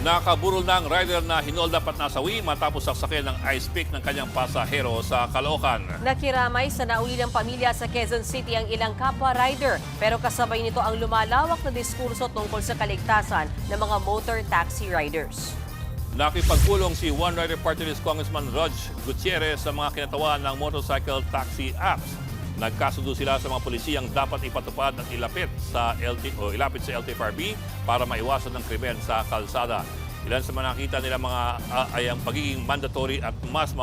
Nakaburol na ang rider na hinol dapat nasawi matapos saksakyan ng ice pick ng kanyang pasahero sa Caloocan. Nakiramay sa naulilang pamilya sa Quezon City ang ilang kapwa rider, pero kasabay nito ang lumalawak na diskurso tungkol sa kaligtasan ng mga motor taxi riders. Nakipagpulong si One Rider Party List Congressman Rog Gutierrez sa mga kinatawan ng motorcycle taxi apps. Nagkasundo sila sa mga pulisiyang dapat ipatupad at ilapit sa LTFRB para maiwasan ng krimen sa kalsada. Ilan sa mga nakita nila ay ang pagiging mandatory at mas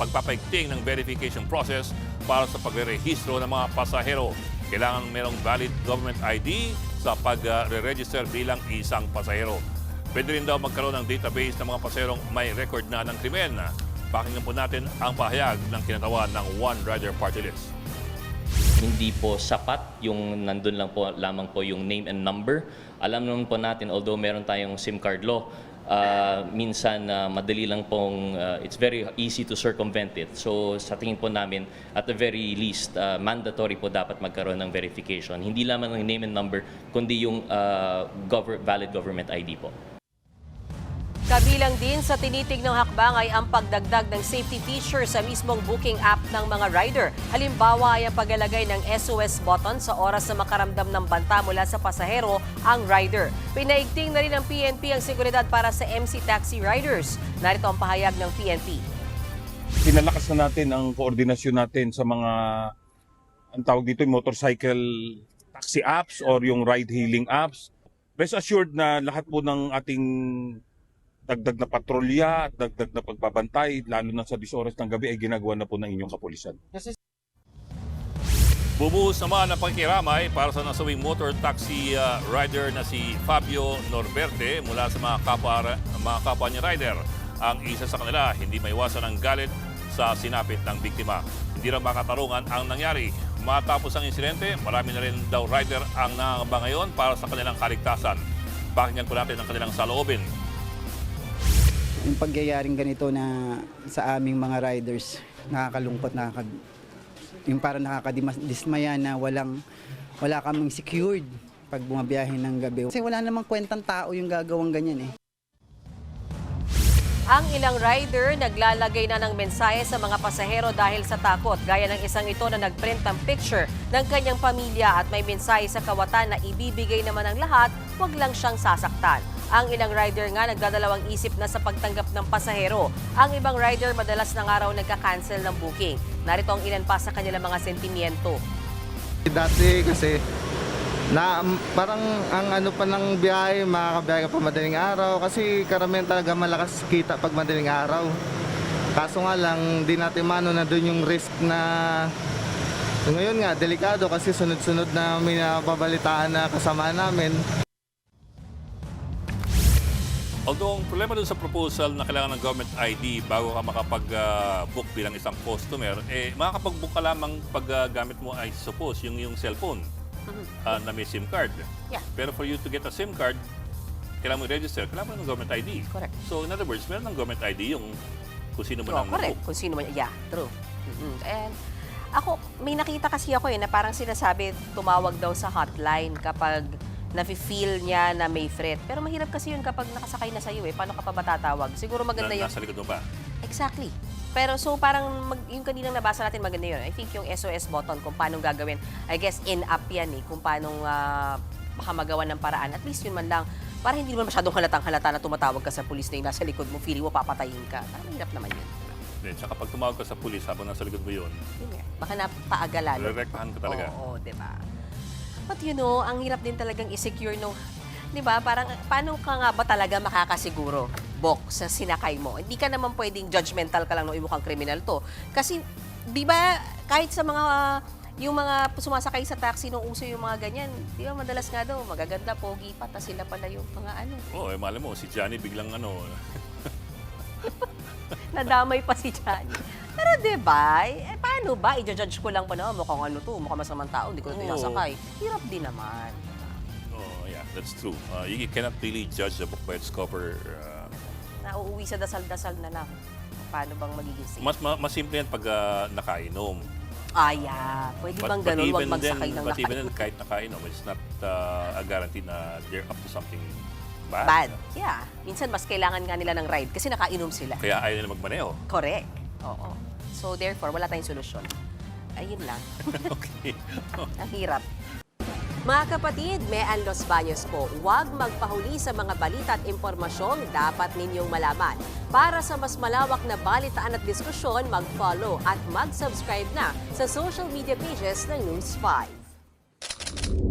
pagpapaigting ng verification process para sa pagre-rehistro ng mga pasahero. Kailangan merong valid government ID sa pagre-register bilang isang pasahero. Pwede rin daw magkaroon ng database ng mga pasaherong may record na ng krimen. Pakinggan po natin ang pahayag ng kinatawan ng One Rider Party List. Hindi po sapat yung nandun lang po lamang po yung name and number. Alam naman po natin, although meron tayong SIM card law, minsan madali lang pong, it's very easy to circumvent it. So sa tingin po namin, at the very least, mandatory po dapat magkaroon ng verification. Hindi lamang ng name and number, kundi yung valid government ID po. Kabilang din sa tinitignang hakbang ay ang pagdagdag ng safety feature sa mismong booking app ng mga rider. Halimbawa ay ang paglalagay ng SOS button sa oras na makaramdam ng banta mula sa pasahero ang rider. Pinaigting na rin ng PNP ang seguridad para sa MC taxi riders. Narito ang pahayag ng PNP. Pinalakas na natin ang koordinasyon natin sa mga, ang tawag dito, motorcycle taxi apps or yung ride-hailing apps. Rest assured na lahat po ng ating dagdag na patrolya at dagdag na pagbabantay, lalo na sa 10 oras ng gabi, ay ginagawa na po ng inyong kapulisan. Bumuhos naman ang pagkiramay para sa nasawing motor taxi rider na si Fabio Norberte mula sa mga kapwa niya rider. Ang isa sa kanila, hindi maiwasan ang galit sa sinapit ng biktima. Hindi rin makatarungan ang nangyari. Matapos ang insidente, marami na rin daw rider ang nangangamba ngayon para sa kanilang kaligtasan. Pakinggan po natin ang kanilang saloobin. Yung pagyayaring ganito na sa aming mga riders, nakakalungkot, yung parang nakakadismaya na wala kaming secured pag bumabiyahe ng gabi. Kasi wala namang kwentang tao yung gagawang ganyan eh. Ang ilang rider naglalagay na ng mensahe sa mga pasahero dahil sa takot, gaya ng isang ito na nagprint ng picture ng kanyang pamilya at may mensahe sa kawatan na ibibigay naman ng lahat, wag lang siyang sasaktan. Ang ilang rider nga nagdadalawang isip na sa pagtanggap ng pasahero. Ang ibang rider madalas na nga raw nagka-cancel ng booking. Narito ang ilan pa sa kanilang mga sentimiento. Dati kasi parang ang ano pa ng biyahe, makakabiyahe ka pa madaling araw kasi karamihan talaga malakas kita pag madaling araw. Kaso nga lang, di natin mano na doon yung risk na ngayon nga, delikado kasi sunod-sunod na may nababalitaan na kasama namin. Although ang problema dun sa proposal na kailangan ng government ID bago ka makapag-book bilang isang customer, makakapag-book ka lamang pag gamit mo ay suppose yung cellphone na may SIM card. Yeah. Pero for you to get a SIM card, kailangan mo i-register, kailangan mo ng government ID. Correct. So in other words, meron ng government ID yung kung sino man ang Correct. nag-book. Kung sino man, yeah, true. And ako, may nakita kasi ako na parang sinasabi tumawag daw sa hotline kapag nafe-feel niya na may threat. Pero mahirap kasi yun kapag nakasakay na sa'yo Paano ka pa ba tatawag? Siguro maganda yun. Nasa likod mo pa. Exactly. Pero so parang yung kaninang nabasa natin maganda yun. I think yung SOS button kung paano gagawin. I guess in-app yan kung paano baka magawa ng paraan. At least yun man lang. Para hindi naman masyadong halatang-halata na tumatawag ka sa pulis na yung nasa likod mo. Feeling mo papatayin ka. Parang mahirap naman yun. Tsaka pag tumawag ka sa pulis habang nasa likod mo yun, baka napaagalan. re-rectahan ka talaga. Oo, diba? But ang hirap din talagang i-secure nung, di ba, parang paano ka nga ba talaga makakasiguro, Bok, sa sinakay mo? Hindi ka naman pwedeng judgmental ka lang nung mukhang kriminal to. Kasi, di ba, kahit sa yung mga sumasakay sa taxi nung uso yung mga ganyan, di ba, madalas nga daw, magaganda, pogi pa, tas sila pala yung mga Malam mo, si Johnny biglang nadamay pa si Johnny. Pero diba, paano ba? I-judge ko lang pa na, mukhang mukhang masamang tao, hindi ko na tinasakay. Hirap din naman. Oh, yeah, that's true. You cannot really judge a book by its cover. Nauuwi sa dasal-dasal na lang. Paano bang magiging safe? Mas simple yan pag nakainom. Yeah. Pwede bang ganun, huwag magsakay ng But even then, kahit nakainom, it's not a guarantee na they're up to something Bad. Yeah. Minsan mas kailangan nga nila ng ride kasi nakainom sila. Kaya ayaw nila magmaneho. Correct. Oo. So therefore, wala tayong solusyon. Ayun lang. Okay. Ang hirap. Mga kapatid, Mean Los Baños po, huwag magpahuli sa mga balita at impormasyong dapat ninyong malaman. Para sa mas malawak na balitaan at diskusyon, mag-follow at mag-subscribe na sa social media pages ng News 5.